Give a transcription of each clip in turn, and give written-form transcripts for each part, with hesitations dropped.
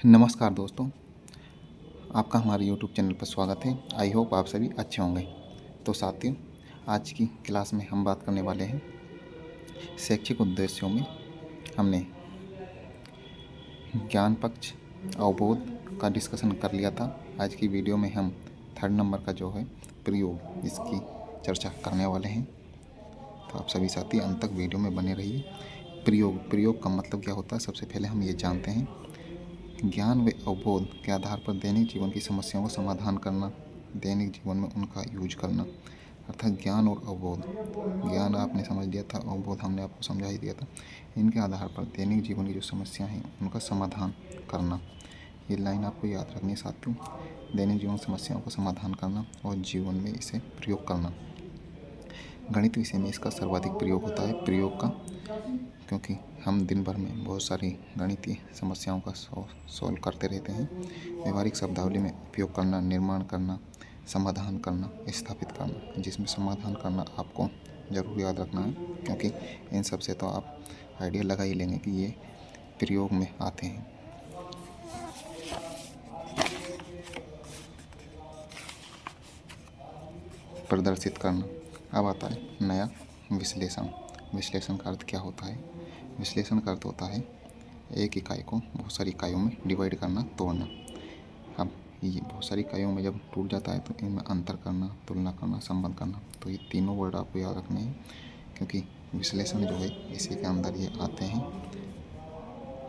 नमस्कार दोस्तों, आपका हमारे यूट्यूब चैनल पर स्वागत है। आई होप आप सभी अच्छे होंगे। तो साथियों, आज की क्लास में हम बात करने वाले हैं शैक्षिक उद्देश्यों में हमने ज्ञान पक्ष अवबोध का डिस्कशन कर लिया था। आज की वीडियो में हम 3rd नंबर का जो है प्रयोग, इसकी चर्चा करने वाले हैं। तो आप सभी साथी अंत तक वीडियो में बने रहिए। प्रयोग का मतलब क्या होता है, सबसे पहले हम ये जानते हैं। ज्ञान व अवबोध के आधार पर दैनिक जीवन की समस्याओं का समाधान करना, दैनिक जीवन में उनका यूज करना, अर्थात ज्ञान और अवबोध। ज्ञान आपने समझ लिया था, अवबोध हमने आपको समझा ही दिया था। इनके आधार पर दैनिक जीवन की जो समस्या हैं उनका समाधान करना। ये लाइन आपको याद रखनी है साथियों, दैनिक जीवन समस्याओं का समाधान करना और जीवन में इसे प्रयोग करना। गणित विषय में इसका सर्वाधिक प्रयोग होता है, प्रयोग का, क्योंकि हम दिन भर में बहुत सारी गणितीय समस्याओं का सॉल्व करते रहते हैं। व्यवहारिक शब्दावली में उपयोग करना, निर्माण करना, समाधान करना, स्थापित करना, जिसमें समाधान करना आपको ज़रूर याद रखना है, क्योंकि इन सब से तो आप आइडिया लगा ही लेंगे कि ये प्रयोग में आते हैं। प्रदर्शित करना। अब आता है नया विश्लेषण। विश्लेषण का अर्थ क्या होता है? विश्लेषण का अर्थ होता है एक इकाई को बहुत सारी इकाइयों में डिवाइड करना, तोड़ना। अब ये बहुत सारी इकाइयों में जब टूट जाता है तो इनमें अंतर करना, तुलना करना, संबंध करना। तो ये तीनों वर्ड आपको याद रखने हैं, क्योंकि विश्लेषण जो है इसी के अंदर ये आते हैं।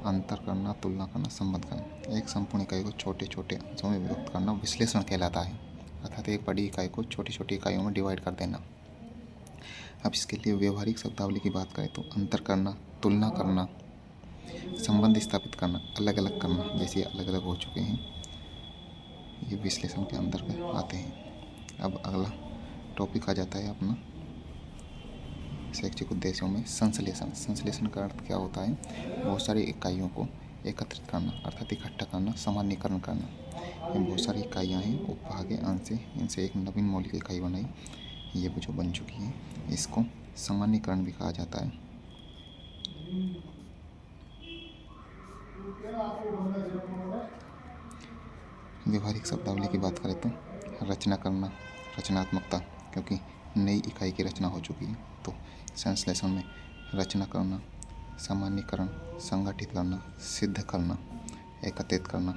अंतर करना, तुलना करना, संबंध करना। एक संपूर्ण इकाई को छोटे छोटे अंशों में विभक्त करना विश्लेषण कहलाता है, अर्थात एक बड़ी इकाई को छोटी छोटी इकाइयों में डिवाइड कर देना। अब इसके लिए व्यवहारिक शब्दावली की बात करें तो अंतर करना, तुलना करना, संबंध स्थापित करना, अलग अलग करना, जैसे अलग अलग हो चुके हैं, ये विश्लेषण के अंदर आते हैं। अब अगला टॉपिक आ जाता है अपना शैक्षिक उद्देश्यों में संश्लेषण। संश्लेषण का अर्थ क्या होता है? बहुत सारी इकाइयों को एकत्रित करना, अर्थात इकट्ठा करना, सामान्यीकरण करना। ये बहुत सारी इकाइयाँ हैं, उपभागे अंश से, इनसे एक नवीन मौलिक इकाई बनाई, ये जो बन चुकी है, इसको सामान्यीकरण भी कहा जाता है। व्यवहारिक शब्दावली की बात करें तो रचना करना, रचनात्मकता, क्योंकि नई इकाई की रचना हो चुकी है, तो संश्लेषण में रचना करना, सामान्यीकरण, संगठित करना, सिद्ध करना, एकत्रित करना।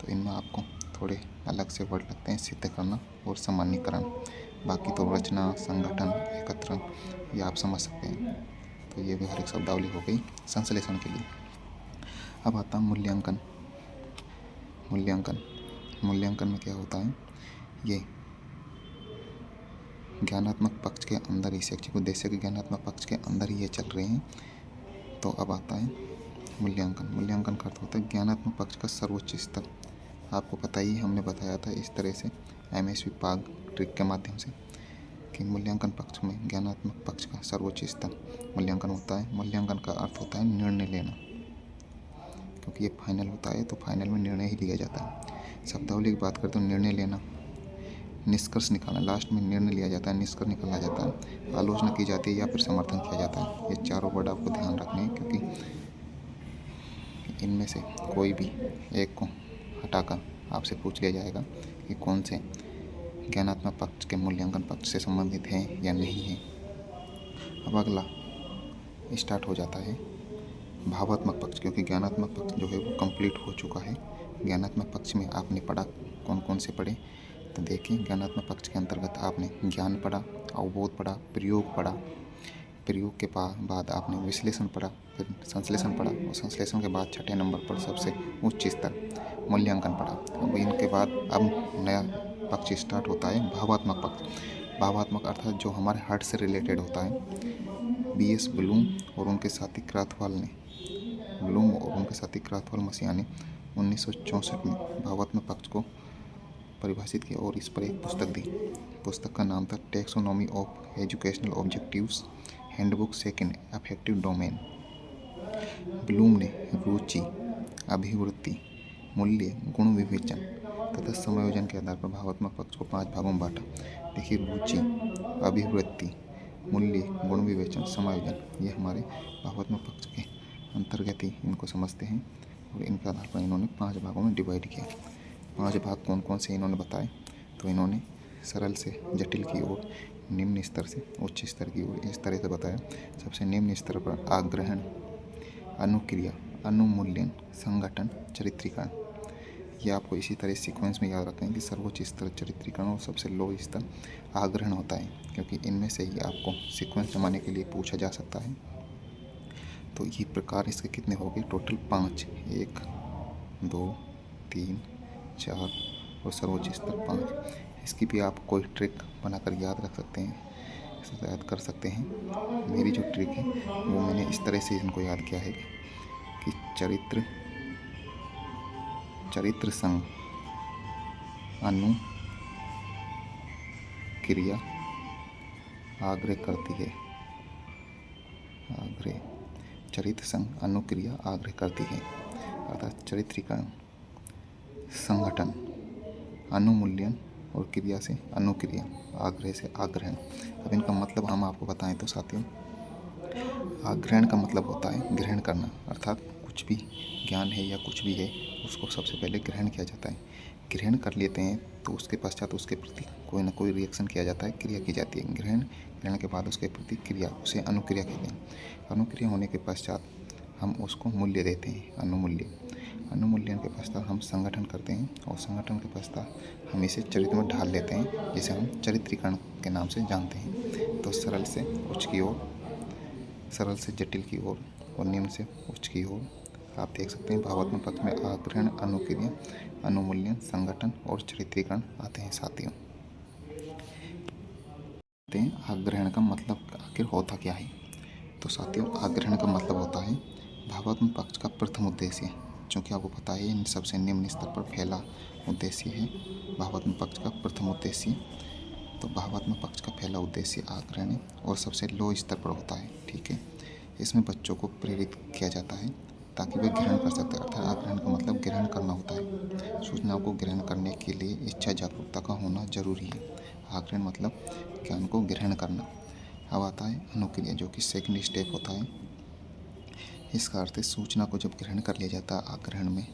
तो इनमें आपको थोड़े अलग से वर्ड लगते हैं, सिद्ध करना और सामान्यीकरण। बाकी तो रचना, संगठन, एकत्रण, ये आप समझ सकते हैं। तो ये व्यवहारिक शब्दावली हो गई संश्लेषण के लिए। अब आता मूल्यांकन। मूल्यांकन में क्या होता है? ये ज्ञानात्मक पक्ष के अंदर ही, शैक्षिक उद्देश्य के ज्ञानात्मक पक्ष के अंदर ही ये चल रहे हैं। तो अब आता है मूल्यांकन। मूल्यांकन का अर्थ होता है ज्ञानात्मक पक्ष का सर्वोच्च स्तर। आपको पता ही, हमने बताया था इस तरह से MSV पाग ट्रिक के माध्यम से कि मूल्यांकन पक्ष में ज्ञानात्मक पक्ष का सर्वोच्च स्तर मूल्यांकन होता है। मूल्यांकन का अर्थ होता है निर्णय लेना, क्योंकि ये फाइनल होता है, तो फाइनल में निर्णय ही लिया जाता है। शब्दावली की बात करते हो, निर्णय लेना, निष्कर्ष निकालना, लास्ट में निर्णय लिया जाता है, निष्कर्ष निकाला जाता है, आलोचना की जाती है या फिर समर्थन किया जाता है। ये चारों वर्ड आपको ध्यान रखने हैं, क्योंकि इनमें से कोई भी एक को हटाकर आपसे पूछ लिया जाएगा कि कौन से ज्ञानात्मक पक्ष के मूल्यांकन पक्ष से संबंधित हैं या नहीं है। अब अगला स्टार्ट हो जाता है भावात्मक पक्ष, क्योंकि ज्ञानात्मक पक्ष जो है वो कंप्लीट हो चुका है। ज्ञानात्मक पक्ष में आपने पढ़ा, कौन कौन से पढ़े? तो देखिए, ज्ञानात्मक पक्ष के अंतर्गत आपने ज्ञान पढ़ा, अवबोध पढ़ा, प्रयोग पढ़ा, प्रयोग के बाद आपने विश्लेषण पढ़ा, फिर संश्लेषण पढ़ा, और संश्लेषण के बाद 6ठे नंबर पर सबसे उच्च स्तर मूल्यांकन पढ़ा। अब इनके बाद अब नया पक्ष स्टार्ट होता है भावात्मक पक्ष। भावात्मक अर्थात जो हमारे हार्ट से रिलेटेड होता है। BS ब्लूम और उनके साथी क्राथवाल मसीहा ने 1964 में भावात्मक पक्ष को परिभाषित किया और इस पर एक पुस्तक दी। पुस्तक का नाम था taxonomy of educational objectives, handbook second affective domain. Bloom ने रुचि, अभिवृत्ति, मूल्य, गुण विवेचन तथा समायोजन के आधार पर भावात्मक पक्ष को 5 भागों में बांटा। देखिए, रुचि, अभिवृत्ति, मूल्य, गुण विवेचन, समायोजन, ये हमारे भावात्मक पक्ष के अंतर्गत ही इनको समझते हैं। और इनके आधार पर इन्होंने 5 भागों में डिवाइड किया। 5 भाग कौन कौन से इन्होंने बताए, तो इन्होंने सरल से जटिल की ओर, निम्न स्तर से उच्च स्तर की ओर इस तरह से बताया। सबसे निम्न स्तर पर आग्रहण, अनुक्रिया, अनुमूल्यन, संगठन, चरित्रीकरण। ये आपको इसी तरह सीक्वेंस में याद रखें कि सर्वोच्च स्तर चरित्रीकरण और सबसे लो स्तर आग्रहण होता है, क्योंकि इनमें से ही आपको सीक्वेंस जमाने के लिए पूछा जा सकता है। तो ये प्रकार इसके कितने हो गए, टोटल 5, 1, 2, 3, 4 और सर्वोच्च स्तर 5। इसकी भी आप कोई ट्रिक बनाकर याद रख सकते हैं, याद कर सकते हैं। मेरी जो ट्रिक है वो मैंने इस तरह से इनको याद किया है कि चरित्र संग अनु क्रिया आग्रह करती है, आग्रह, चरित्र संग अनुक्रिया आग्रह करती है, अर्थात चरित्रीकरण, संगठन, अनुमूल्यन और क्रिया से अनुक्रिया, आग्रह से आग्रहण। अब इनका मतलब हम आपको बताएं तो साथियों, आग्रहण का मतलब होता है ग्रहण करना, अर्थात कुछ भी ज्ञान है या कुछ भी है उसको सबसे पहले ग्रहण किया जाता है। ग्रहण कर लेते हैं तो उसके पश्चात उसके प्रति कोई ना कोई रिएक्शन किया जाता है, क्रिया की जाती है। ग्रहण के बाद उसके प्रति क्रिया, उसे अनुक्रिया कहते हैं। अनुक्रिया होने के पश्चात हम उसको मूल्य देते हैं, अनुमूल्यन के पश्चात हम संगठन करते हैं और संगठन के पश्चात हम इसे चरित्र में ढाल लेते हैं, जिसे हम चरित्रीकरण के नाम से जानते हैं। तो सरल से उच्च की ओर, सरल से जटिल की ओर और निम्न से उच्च की ओर आप देख सकते हैं। भावात्मक पक्ष में आग्रहण, अनुक्रिया, अनुमूल्यन, संगठन और चरित्रीकरण आते हैं साथियों। आग्रहण का मतलब आखिर होता क्या है, तो साथियों आग्रहण का मतलब होता है भावात्मक पक्ष का प्रथम उद्देश्य। चूँकि आपको पता है इन सबसे निम्न स्तर पर फैला उद्देश्य है भावात्मक पक्ष का प्रथम उद्देश्य। तो भावात्मक पक्ष का पहला उद्देश्य आग्रहण है और सबसे लो स्तर पर होता है, ठीक है। इसमें बच्चों को प्रेरित किया जाता है ताकि वे ग्रहण कर सकते हैं, अर्थात आग्रहण का मतलब ग्रहण करना होता है। सूचनाओं को ग्रहण करने के लिए इच्छा जागरूकता का होना जरूरी है। आग्रहण मतलब ज्ञान को ग्रहण करना। अब आता है अनुक्रिया, जो कि सेकंड स्टेप होता है। इसका अर्थ है सूचना को जब ग्रहण कर लिया जाता है आग्रहण में,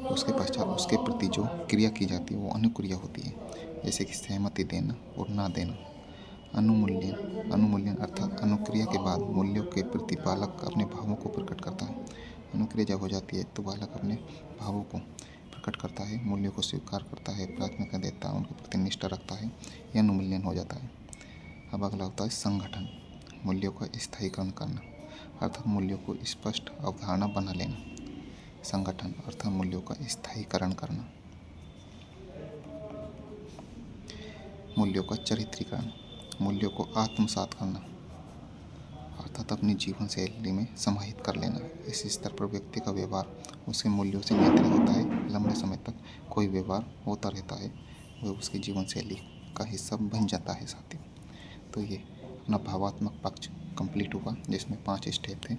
उसके पश्चात उसके प्रति जो क्रिया की जाती है वो अनुक्रिया होती है, जैसे कि सहमति देना और ना देना। अनुमूल्यन अर्थात अनुक्रिया के बाद मूल्यों के प्रति बालक अपने भावों को प्रकट करता है। अनुक्रिया जब हो जाती है तो बालक अपने भावों को प्रकट करता है, मूल्यों को स्वीकार करता है, प्राथमिकता देता है, उनके प्रति निष्ठा रखता है। यह अनुमूल्यन हो जाता है। अब अगला होता है संगठन, मूल्यों का स्थायीकरण करना, अर्थात मूल्यों को स्पष्ट अवधारणा बना लेना। संगठन अर्थात मूल्यों का स्थायीकरण करना। मूल्यों का चरित्रीकरण, मूल्यों को आत्मसात करना, अर्थात अपनी जीवन शैली में समाहित कर लेना। इस स्तर पर व्यक्ति का व्यवहार उसके मूल्यों से नियंत्रित होता है। लंबे समय तक कोई व्यवहार होता रहता है, वह उसकी जीवन शैली का हिस्सा बन जाता है साथियों। तो ये अपना भावात्मक पक्ष कंप्लीट हुआ, जिसमें 5 स्टेप थे।